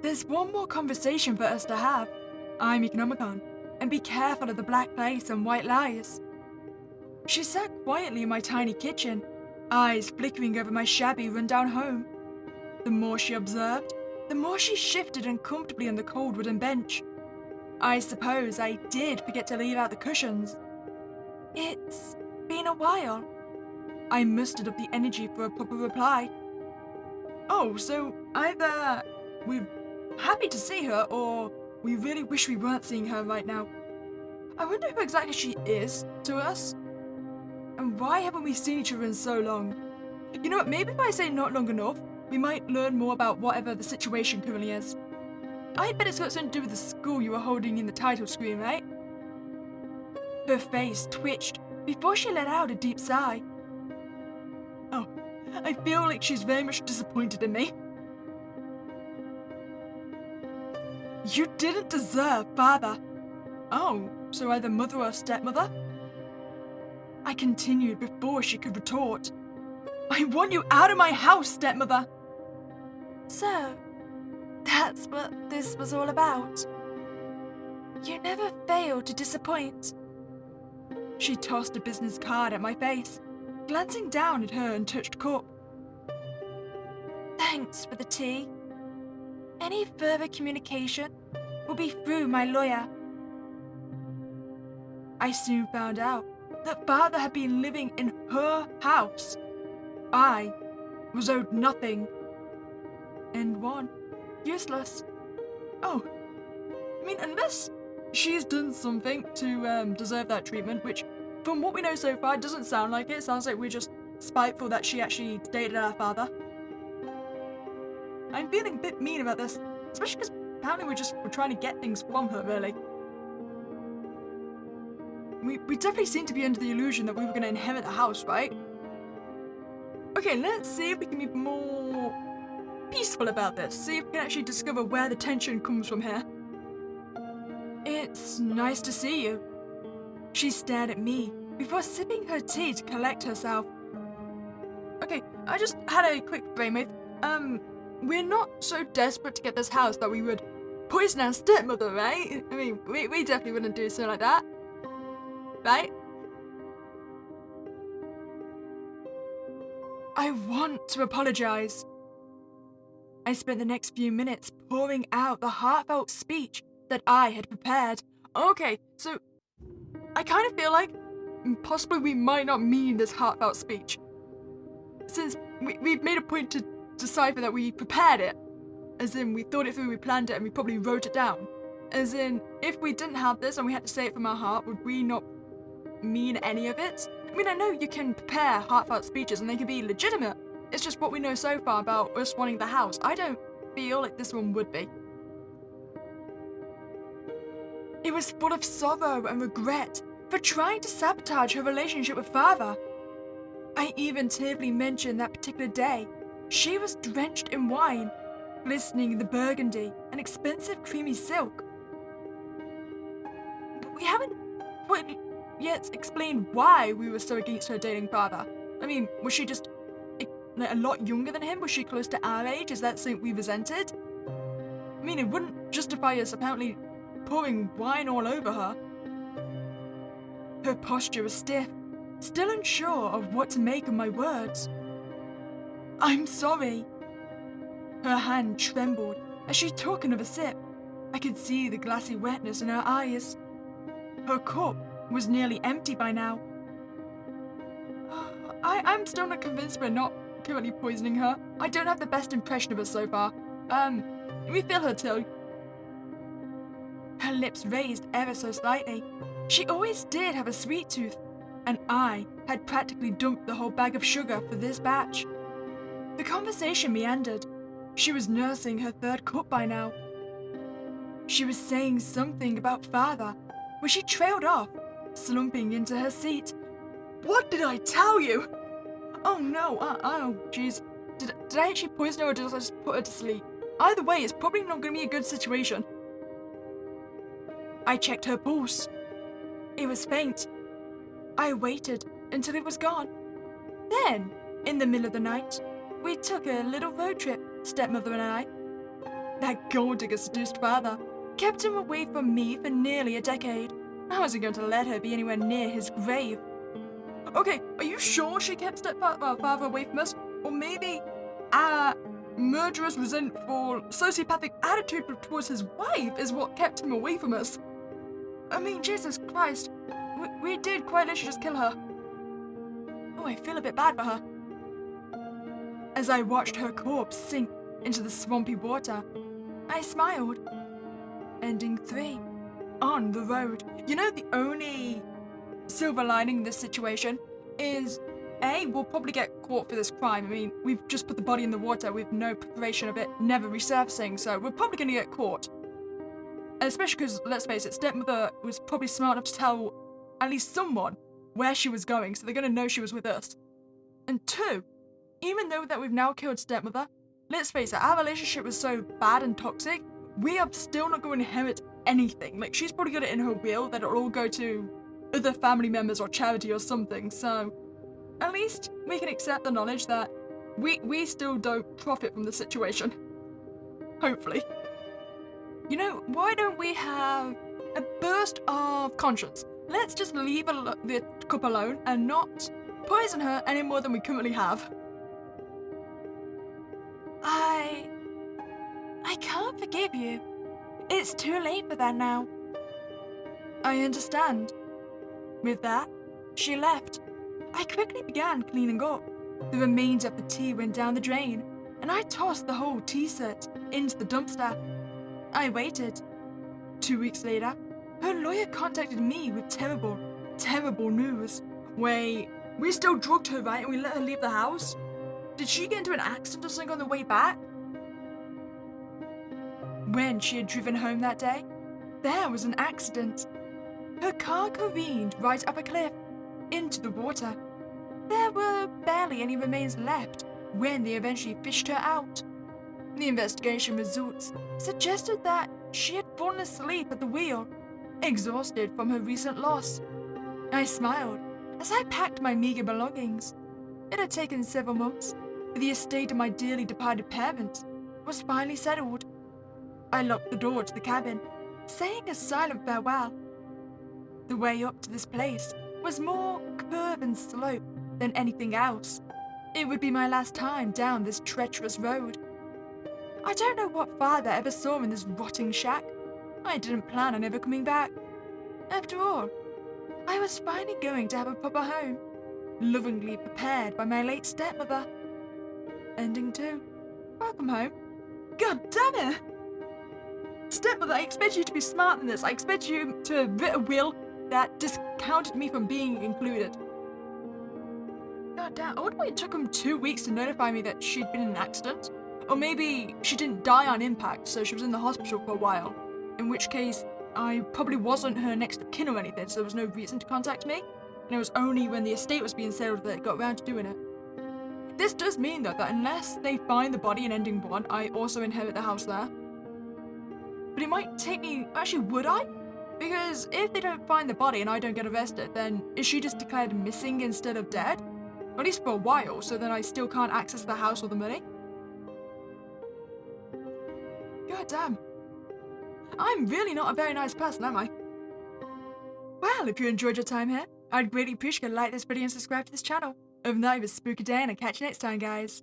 There's one more conversation for us to have. I'm Meek Nomicon, and be careful of the black lace and white lies. She sat quietly in my tiny kitchen, eyes flickering over my shabby rundown home. The more she observed, the more she shifted uncomfortably on the cold wooden bench. I suppose I did forget to leave out the cushions. It's been a while. I mustered up the energy for a proper reply. Oh, so either we're happy to see her or we really wish we weren't seeing her right now. I wonder who exactly she is to us. And why haven't we seen each other in so long? You know what, maybe if I say not long enough, we might learn more about whatever the situation currently is. I bet it's got something to do with the school you were holding in the title screen, right? Her face twitched before she let out a deep sigh. Oh, I feel like she's very much disappointed in me. You didn't deserve father. Oh, so either mother or stepmother? I continued before she could retort. I want you out of my house, stepmother! So, that's what this was all about. You never failed to disappoint. She tossed a business card at my face, glancing down at her untouched cup. Thanks for the tea. Any further communication will be through my lawyer. I soon found out that father had been living in her house. I was owed nothing. And one, useless. Oh, I mean, unless she's done something to deserve that treatment, which, from what we know so far, doesn't sound like it. Sounds like we're just spiteful that she actually dated our father. I'm feeling a bit mean about this, especially because apparently we're trying to get things from her, really. We definitely seem to be under the illusion that we were going to inherit the house, right? Okay, let's see if we can be more peaceful about this. See if we can actually discover where the tension comes from here. It's nice to see you. She stared at me before sipping her tea to collect herself. Okay, I just had a quick brainwave. We're not so desperate to get this house that we would poison our stepmother, right? I mean, we definitely wouldn't do something like that. Right? I want to apologize. I spent the next few minutes pouring out the heartfelt speech that I had prepared. Okay, so I kind of feel like possibly we might not mean this heartfelt speech, since we've made a point to decipher that we prepared it, as in we thought it through, we planned it, and we probably wrote it down. As in, if we didn't have this and we had to say it from our heart, would we not mean any of it? I mean, I know you can prepare heartfelt speeches and they can be legitimate. It's just what we know so far about us wanting the house. I don't feel like this one would be. It was full of sorrow and regret for trying to sabotage her relationship with father. I even tearfully mentioned that particular day she was drenched in wine, glistening in the burgundy and expensive creamy silk. But we haven't quite yet explained why we were so against her dating father. I mean, was she just a lot younger than him? Was she close to our age? Is that something we resented? I mean, it wouldn't justify us apparently pouring wine all over her. Her posture was stiff, still unsure of what to make of my words. I'm sorry. Her hand trembled as she took another sip. I could see the glassy wetness in her eyes. Her cup was nearly empty by now. I'm still not convinced we're not currently poisoning her. I don't have the best impression of her so far. We feel her too. Her lips raised ever so slightly. She always did have a sweet tooth, and I had practically dumped the whole bag of sugar for this batch. The conversation meandered. She was nursing her third cup by now. She was saying something about father when she trailed off, slumping into her seat. What did I tell you? Oh no, oh jeez. Did I actually poison her or did I just put her to sleep? Either way, it's probably not going to be a good situation. I checked her pulse. It was faint. I waited until it was gone. Then, in the middle of the night, we took a little road trip, stepmother and I. That gold digger seduced father kept him away from me for nearly a decade. I wasn't going to let her be anywhere near his grave. Okay, are you sure she kept stepfather away from us? Or maybe a murderous, resentful, sociopathic attitude towards his wife is what kept him away from us? I mean, Jesus Christ, we did quite literally just kill her. Oh, I feel a bit bad for her. As I watched her corpse sink into the swampy water, I smiled. Ending 3. On the road. You know, the only silver lining in this situation is A, we'll probably get caught for this crime. I mean, we've just put the body in the water with no preparation of it never resurfacing, so we're probably going to get caught. Especially because, let's face it, stepmother was probably smart enough to tell at least someone where she was going, so they're going to know she was with us. And 2, even though that we've now killed stepmother, let's face it, our relationship was so bad and toxic, we are still not going to inherit anything. Like, she's probably got it in her will that it'll all go to other family members or charity or something, so at least we can accept the knowledge that we still don't profit from the situation. Hopefully. You know, why don't we have a burst of conscience? Let's just leave the cup alone and not poison her any more than we currently have. I can't forgive you. It's too late for that now. I understand. With that, she left. I quickly began cleaning up. The remains of the tea went down the drain, and I tossed the whole tea set into the dumpster. I waited. 2 weeks later, her lawyer contacted me with terrible, terrible news. Wait, we still drugged her, right, and we let her leave the house? Did she get into an accident or something on the way back? When she had driven home that day, there was an accident. Her car careened right up a cliff, into the water. There were barely any remains left when they eventually fished her out. The investigation results suggested that she had fallen asleep at the wheel, exhausted from her recent loss. I smiled as I packed my meager belongings. It had taken several months, but the estate of my dearly departed parents was finally settled. I locked the door to the cabin, saying a silent farewell. The way up to this place was more curve and slope than anything else. It would be my last time down this treacherous road. I don't know what father ever saw in this rotting shack. I didn't plan on ever coming back. After all, I was finally going to have a proper home, lovingly prepared by my late stepmother. Ending 2. Welcome home. God damn it! Stepmother, I expect you to be smart than this. I expect you to have written a will that discounted me from being included. God damn, I wonder why it took him 2 weeks to notify me that she'd been in an accident. Or maybe she didn't die on impact, so she was in the hospital for a while. In which case, I probably wasn't her next of kin or anything, so there was no reason to contact me. And it was only when the estate was being settled that it got around to doing it. This does mean, though, that unless they find the body in Ending 1, I also inherit the house there. But it might take me... Actually, would I? Because if they don't find the body and I don't get arrested, then is she just declared missing instead of dead? At least for a while, so then I still can't access the house or the money? God damn. I'm really not a very nice person, am I? Well, if you enjoyed your time here, I'd greatly appreciate you to like this video and subscribe to this channel. Other than that, it was a spooky day and I'll catch you next time, guys.